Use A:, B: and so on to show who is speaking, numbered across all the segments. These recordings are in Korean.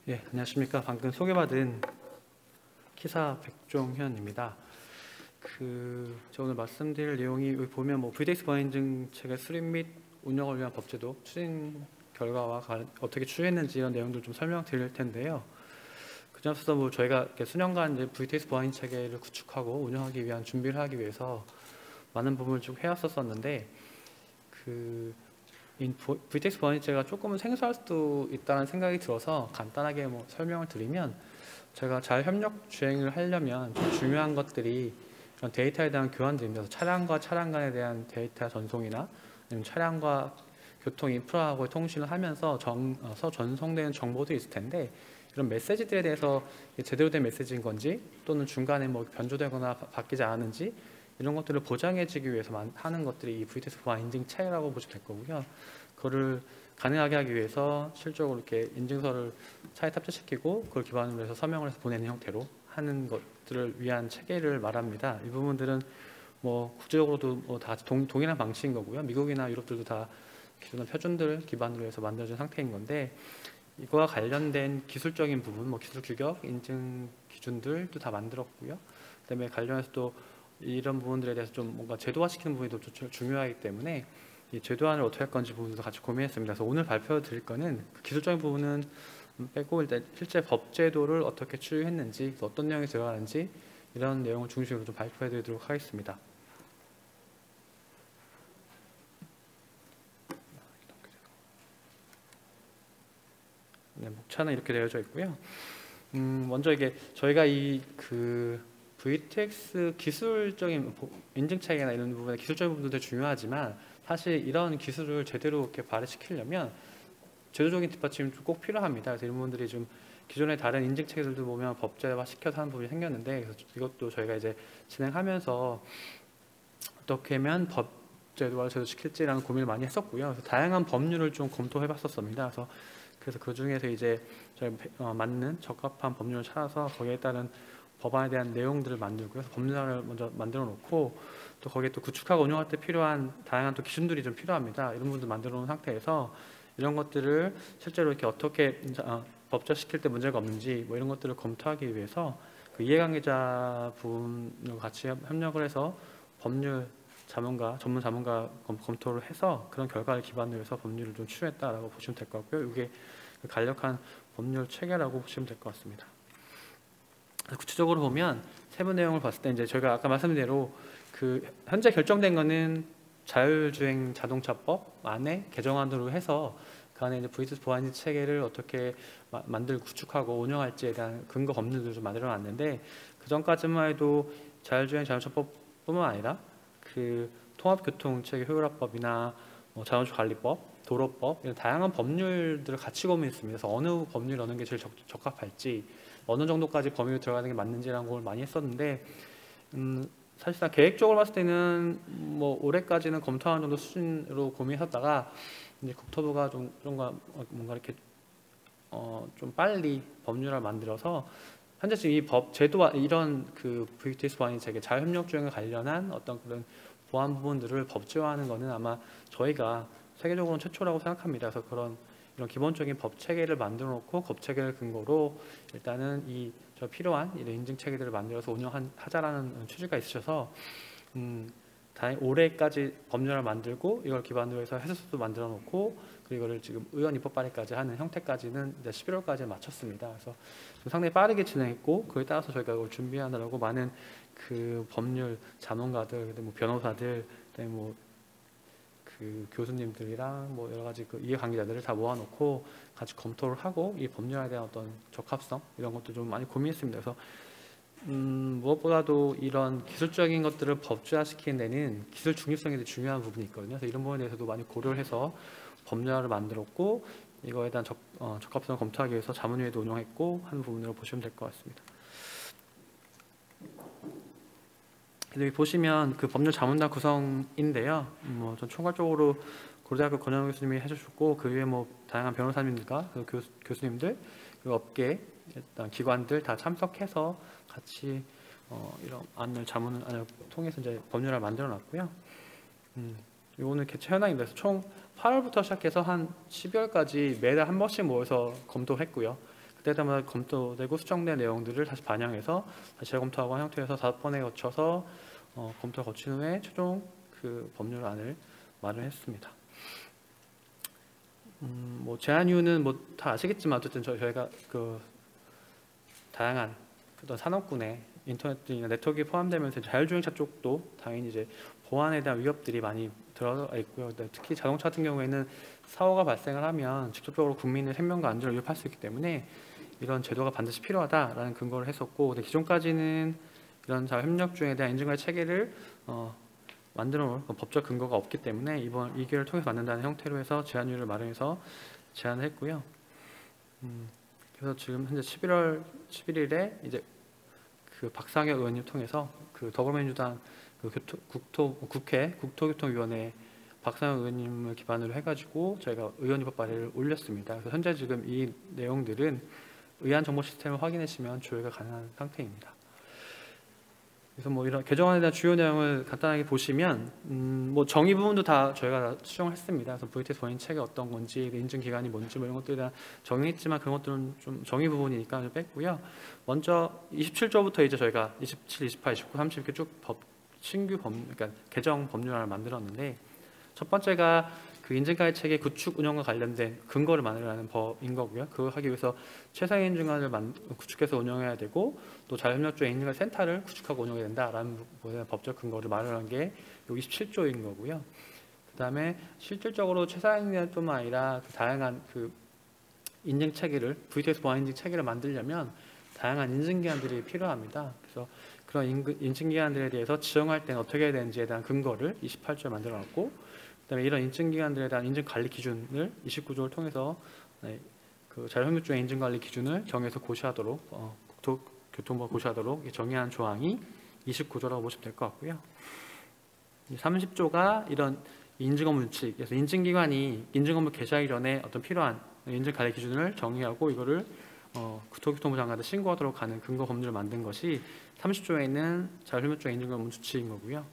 A: 예, 안녕하십니까. 방금 소개받은 키사 백종현입니다. 제가 오늘 말씀드릴 내용이 여기 보면 VDX 보안인증 체계 수립 및 운영을 위한 법제도 추진 결과와 어떻게 추진했는지 이런 내용들 좀 설명드릴 텐데요. 그중 앞서서 저희가 이렇게 수년간 이제 VDX 보안 체계를 구축하고 운영하기 위한 준비를 하기 위해서 많은 부분을 쭉 해왔었는데 VTX 보안체계가 조금은 생소할 수도 있다는 생각이 들어서 간단하게 설명을 드리면, 제가 잘 협력 주행을 하려면 좀 중요한 것들이 이런 데이터에 대한 교환들입니다. 차량과 차량 간에 대한 데이터 전송이나 아니면 차량과 교통 인프라하고의 통신을 하면서 전송되는 정보들이 있을 텐데, 이런 메시지들에 대해서 제대로 된 메시지인 건지 또는 중간에 변조되거나 바뀌지 않은지 이런 것들을 보장해주기 위해서 하는 것들이 이 VTX 보안 인증 체계라고 보시면 될 거고요. 그거를 가능하게 하기 위해서 실적으로 이렇게 인증서를 차에 탑재시키고 그걸 기반으로 해서 서명을 해서 보내는 형태로 하는 것들을 위한 체계를 말합니다. 이 부분들은 국제적으로도 다 동일한 방식인 거고요. 미국이나 유럽들도 다 기존의 표준들 기반으로 해서 만들어진 상태인 건데, 이거와 관련된 기술적인 부분, 기술 규격, 인증 기준들도 다 만들었고요. 그다음에 관련해서 또 이런 부분들에 대해서 좀 뭔가 제도화시키는 부분이 더 중요하기 때문에 이 제도화를 어떻게 할 건지 부분도 같이 고민했습니다. 그래서 오늘 발표드릴 거는 기술적인 부분은 빼고 일단 실제 법제도를 어떻게 추진했는지, 어떤 내용이 들어가는지 이런 내용을 중심으로 좀 발표해드리도록 하겠습니다. 네, 목차는 이렇게 되어져 있고요. 먼저 이게 저희가 VTX 기술적인 인증 체계나 이런 부분에 기술적인 부분도 중요하지만, 사실 이런 기술을 제대로 이렇게 발휘시키려면 제도적인 뒷받침이 꼭 필요합니다. 그래서 이런 부분들이 좀 기존의 다른 인증 체계들도 보면 법제화 시켜서 하는 부분이 생겼는데, 그래서 이것도 저희가 이제 진행하면서 어떻게 하면 법제도화를 제대로 시킬지라는 고민을 많이 했었고요. 그래서 다양한 법률을 좀 검토해봤었습니다. 그래서 그 중에서 이제 저희 맞는 적합한 법률을 찾아서 거기에 따른 법안에 대한 내용들을 만들고요. 법률을 먼저 만들어 놓고, 또 거기에 또 구축하고 운영할 때 필요한 다양한 또 기준들이 좀 필요합니다. 이런 부분들 만들어 놓은 상태에서 이런 것들을 실제로 이렇게 어떻게 법제시킬 때 문제가 없는지 이런 것들을 검토하기 위해서 그 이해관계자 부분을 같이 협력을 해서 법률 전문 자문가 검토를 해서 그런 결과를 기반으로 해서 법률을 좀 추진했다라고 보시면 될 것 같고요. 이게 간략한 법률 체계라고 보시면 될 것 같습니다. 구체적으로 보면 세부 내용을 봤을 때 이제 저희가 아까 말씀드린 대로 현재 결정된 거는 자율주행 자동차법 안에 개정안으로 해서 그 안에 이제 VTX 보안 체계를 어떻게 구축하고 운영할지에 대한 근거 법률들을 좀 만들어 놨는데, 그 전까지만 해도 자율주행 자동차법뿐만 아니라 통합교통체계 효율화법이나 자동차 관리법, 도로법 이런 다양한 법률들을 같이 고민했습니다. 그래서 어느 법률 넣는 게 제일 적합할지, 어느 정도까지 범위로 들어가는 게 맞는지라는 걸 많이 했었는데, 사실상 계획적으로 봤을 때는 올해까지는 검토하는 정도 수준으로 고민했다가 이제 국토부가 뭔가 이렇게 좀 빨리 법률을 만들어서 현재 지금 이 법 제도와 이런 VTX 보안 체계 자율협력 주행에 관련한 어떤 그런 보안 부분들을 법제화하는 것은 아마 저희가 세계적으로는 최초라고 생각합니다. 그래서 이런 기본적인 법 체계를 만들어 놓고 법 체계를 근거로 일단은 필요한 이런 인증 체계들을 만들어서 운영하자라는 취지가 있으셔서 올해까지 법률을 만들고 이걸 기반으로 해서 해설서도 만들어 놓고, 그리고 이거를 지금 의원 입법 발의까지 하는 형태까지는 이제 11월까지 마쳤습니다. 그래서 상당히 빠르게 진행했고, 그에 따라서 저희가 이걸 준비하느라고 많은 법률 자문가들, 변호사들, 교수님들이랑 여러 가지 이해관계자들을 다 모아놓고 같이 검토를 하고 이 법률에 대한 어떤 적합성 이런 것도 좀 많이 고민했습니다. 그래서 무엇보다도 이런 기술적인 것들을 법제화시키는 데는 기술 중립성이 되게 중요한 부분이 있거든요. 그래서 이런 부분에 대해서도 많이 고려를 해서 법률을 만들었고, 이거에 대한 적합성을 검토하기 위해서 자문위에도 운영했고 하는 부분으로 보시면 될 것 같습니다. 여기 보시면 법률 자문단 구성인데요. 전 총괄적으로 고려대학교 권영우 교수님이 해주셨고, 그 위에 다양한 변호사님들과 교수님들, 그리고 업계 일단 기관들 다 참석해서 같이 이런 자문을 통해서 이제 법률을 만들어 놨고요. 오늘 개최 현황입니다. 총 8월부터 시작해서 한 12월까지 매달 한 번씩 모여서 검토했고요. 그때마다 검토되고 수정된 내용들을 다시 반영해서 다시 재검토하고 한 형태에서 5번에 거쳐서 검토를 거친 후에 최종 그 법률안을 마련했습니다. 뭐 제한 이유는 뭐 다 아시겠지만 어쨌든 저희가 그 다양한 어떤 산업군의 인터넷이나 네트워크에 포함되면서 자율주행차 쪽도 당연히 이제 보안에 대한 위협들이 많이 들어가 있고요. 특히 자동차 같은 경우에는 사고가 발생을 하면 직접적으로 국민의 생명과 안전을 위협할 수 있기 때문에 이런 제도가 반드시 필요하다라는 근거를 했었고, 근데 기존까지는 이런 자율협력주행에 대한 인증과 체계를 만들어 놓을 법적 근거가 없기 때문에 이번 2개를 통해서 만든다는 형태로 해서 제한율을 마련해서 제안을 했고요. 그래서 지금 현재 11월 11일에 이제 그 박상혁 의원님 통해서 그 더불어민주당 그 국회 국토교통위원회 박상혁 의원님을 기반으로 해가지고 저희가 의원입법 발의를 올렸습니다. 그래서 현재 지금 이 내용들은 의안 정보 시스템을 확인하시면 조회가 가능한 상태입니다. 그래서 뭐 이런 개정안에 대한 주요 내용을 간단하게 보시면 뭐 정의 부분도 다 저희가 다 수정했습니다. 그래서 VTS 본인 책이 어떤 건지, 인증 기간이 뭔지 뭐 이런 것들에 대한 정의했지만 그런 것들은 좀 정의 부분이니까 좀 뺐고요. 먼저 27조부터 이제 저희가 27, 28, 29, 30 이렇게 쭉 신규 그러니까 개정 법률안을 만들었는데, 첫 번째가 그 인증가입 체계 구축 운영과 관련된 근거를 마련하는 법인 거고요. 그거 하기 위해서 최상위 인증관을 구축해서 운영해야 되고, 또 자율협력주행 인증관 센터를 구축하고 운영해야 된다라는 법적 근거를 마련한 게 요 27조인 거고요. 그 다음에 실질적으로 최상위 인증뿐만 아니라 그 다양한 그 인증 체계를 VTS 보안 인증 체계를 만들려면 다양한 인증기관들이 필요합니다. 그래서 그런 인증기관들에 대해서 지정할 때는 어떻게 해야 되는지에 대한 근거를 28조에 만들어놨고, 그다음에 이런 인증기관들에 대한 인증관리 기준을 29조를 통해서 그 자율협력주행 인증관리 기준을 정해서 고시하도록 국토교통부가 고시하도록 정의한 조항이 29조라고 보시면 될 것 같고요. 30조가 이런 인증업무 규칙, 그래서 인증기관이 인증업무 개시하기 전에 어떤 필요한 인증관리 기준을 정의하고 이거를 국토교통부 장관한테 신고하도록 하는 근거 법률을 만든 것이 30조에는 자율협력주행 인증업무 규칙인 거고요.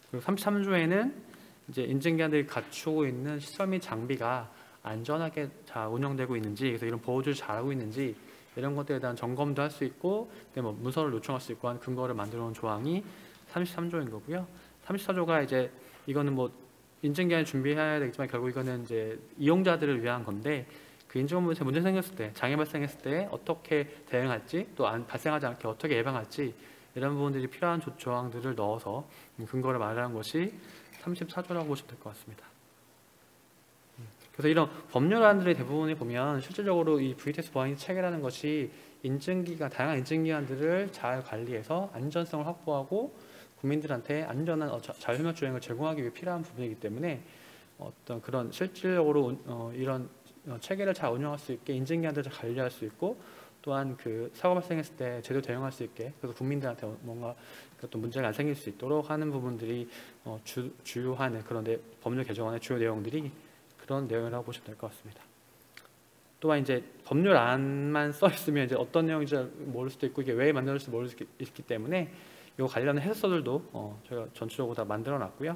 A: 그리고 33조에는 이제 인증기관들이 갖추고 있는 시설 및 장비가 안전하게 잘 운영되고 있는지, 그래서 이런 보호를 잘하고 있는지 이런 것들에 대한 점검도 할 수 있고, 뭐 문서를 요청할 수 있고 하는 근거를 만들어 놓은 조항이 33조인 거고요. 34조가 이제 이거는 뭐 인증기관이 준비해야 되겠지만 결국 이거는 이제 이용자들을 위한 건데, 그 인증업무에 문제 생겼을 때, 장애 발생했을 때 어떻게 대응할지, 또 발생하지 않게 어떻게 예방할지 이런 부분들이 필요한 조항들을 넣어서 근거를 마련한 것이 34조라고 보시면 될 것 같습니다. 그래서 이런 법률안들의 대부분을 보면 실질적으로 이 VTS 보안 체계라는 것이 다양한 인증기관들을 잘 관리해서 안전성을 확보하고 국민들한테 안전한 자율협력주행을 제공하기 위해 필요한 부분이기 때문에 어떤 그런 실질적으로 이런 체계를 잘 운영할 수 있게 인증기관들을 잘 관리할 수 있고, 또한 그 사고 발생했을 때 제대로 대응할 수 있게, 그래서 국민들한테 뭔가 또 문제가 안 생길 수 있도록 하는 부분들이 주요한 그런 법률 개정안의 주요 내용들이 그런 내용이라고 보시면 될 것 같습니다. 또한 이제 법률안만 써 있으면 이제 어떤 내용인지 모를 수도 있고 이게 왜 만들어질지 모를 수 있기 때문에 이 관련된 해설서들도 저희가 전체적으로 다 만들어 놨고요.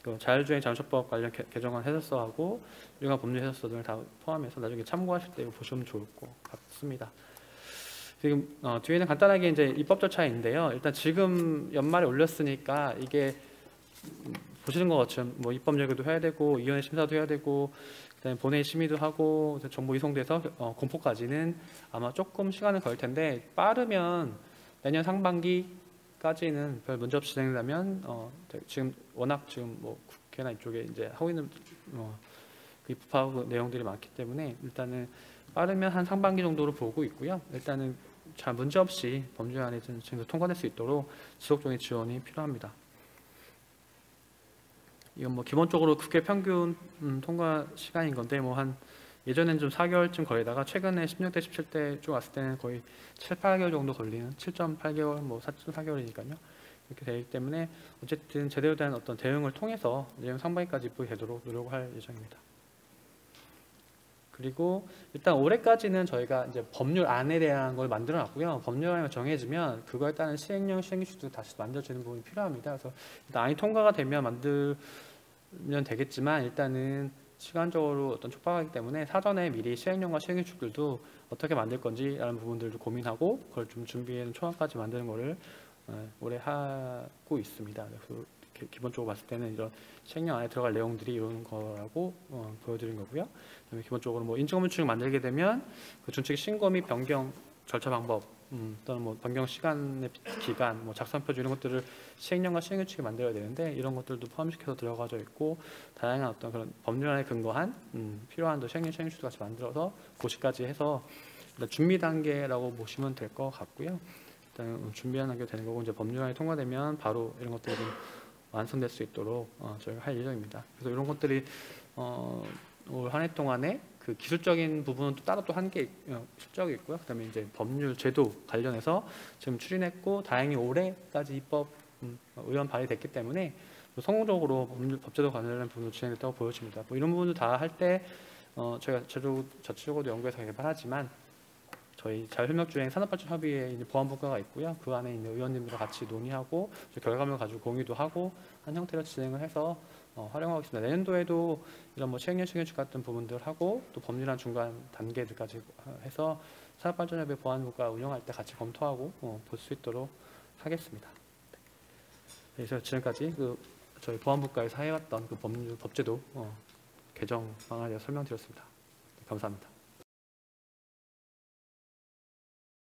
A: 그 자율주행 자동차법 관련 개정안 해설서하고 일반 법률 해설서들을 다 포함해서 나중에 참고하실 때 이거 보시면 좋을 것 같습니다. 지금 뒤에는 간단하게 이제 입법 절차인데요. 일단 지금 연말에 올렸으니까 이게 보시는 것 같지만 뭐 입법 예고도 해야 되고 위원회 심사도 해야 되고 그다음에 본회의 심의도 하고 정보 이송돼서 공포까지는 아마 조금 시간은 걸릴 텐데, 빠르면 내년 상반기까지는 별 문제 없이 진행되면 지금 워낙 지금 뭐 국회나 이쪽에 이제 하고 있는 입법하고 내용들이 많기 때문에 일단은 빠르면 한 상반기 정도로 보고 있고요. 일단은 잘 문제 없이 법률안이 지금 통과될 수 있도록 지속적인 지원이 필요합니다. 이건 뭐 기본적으로 국회 평균 통과 시간인 건데, 뭐 한 예전엔 좀 4개월쯤 걸리다가 최근에 16대 17대 쭉 왔을 때는 거의 7, 8개월 정도 걸리는 7.8개월 뭐 4.4개월이니까요. 이렇게 되기 때문에 어쨌든 제대로 된 어떤 대응을 통해서 내년 상반기까지 입법이 되도록 노력할 예정입니다. 그리고 일단 올해까지는 저희가 이제 법률안에 대한 걸 만들어 놨고요. 법률안이 정해지면 그거에 따른 시행령, 시행규칙도 다시 만들어지는 부분이 필요합니다. 그래서 일단 안이 통과가 되면 만들면 되겠지만 일단은 시간적으로 어떤 촉박하기 때문에 사전에 미리 시행령과 시행규칙들도 어떻게 만들 건지라는 부분들도 고민하고 그걸 좀 준비해놓은 초안까지 만드는 거를 올해 하고 있습니다. 그래서 기본적으로 봤을 때는 이런 시행령 안에 들어갈 내용들이 이런 거라고 보여드린 거고요. 그다음에 기본적으로 뭐 인증검증 만들게 되면 그 준칙 신고 및 변경 절차 방법, 또는 뭐 변경 시간의 기간, 뭐 작성 표준 이런 것들을 시행령과 시행규칙에 만들어야 되는데 이런 것들도 포함시켜서 들어가져 있고 다양한 어떤 그런 법률안에 근거한 필요한 또 시행령 시행규칙 같이 만들어서 고시까지 해서 일단 준비 단계라고 보시면 될 것 같고요. 일단 준비하는 게 되는 거고 이제 법률안이 통과되면 바로 이런 것들이 좀 완성될 수 있도록 저희가 할 예정입니다. 그래서 이런 것들이 올 한 해 동안에 그 기술적인 부분은 또 따로 또 한 게 실적이 있고요. 그다음에 이제 법률 제도 관련해서 지금 추진했고 다행히 올해까지 입법 의원 발의됐기 때문에 성공적으로 법제도 관련된 부분도 진행됐다고 보여집니다. 뭐 이런 부분도 다 할 때 저희가 저축으로도 연구해서 개발하지만 저희 자율협력주행 산업발전협의회에 이제 보안분과가 있고요. 그 안에 있는 의원님들과 같이 논의하고 결과물을 가지고 공유도 하고 한 형태로 진행을 해서 활용하고 있습니다. 내년도에도 이런 뭐 시행령 시행규칙 같은 부분들 하고 또 법률안 중간 단계들까지 해서 산업발전협의회 보안분과 운영할 때 같이 검토하고 볼 수 있도록 하겠습니다. 그래서 지금까지 그 저희 보안분과에서 해왔던 그 법제도 개정 방안에 대해서 설명드렸습니다. 감사합니다.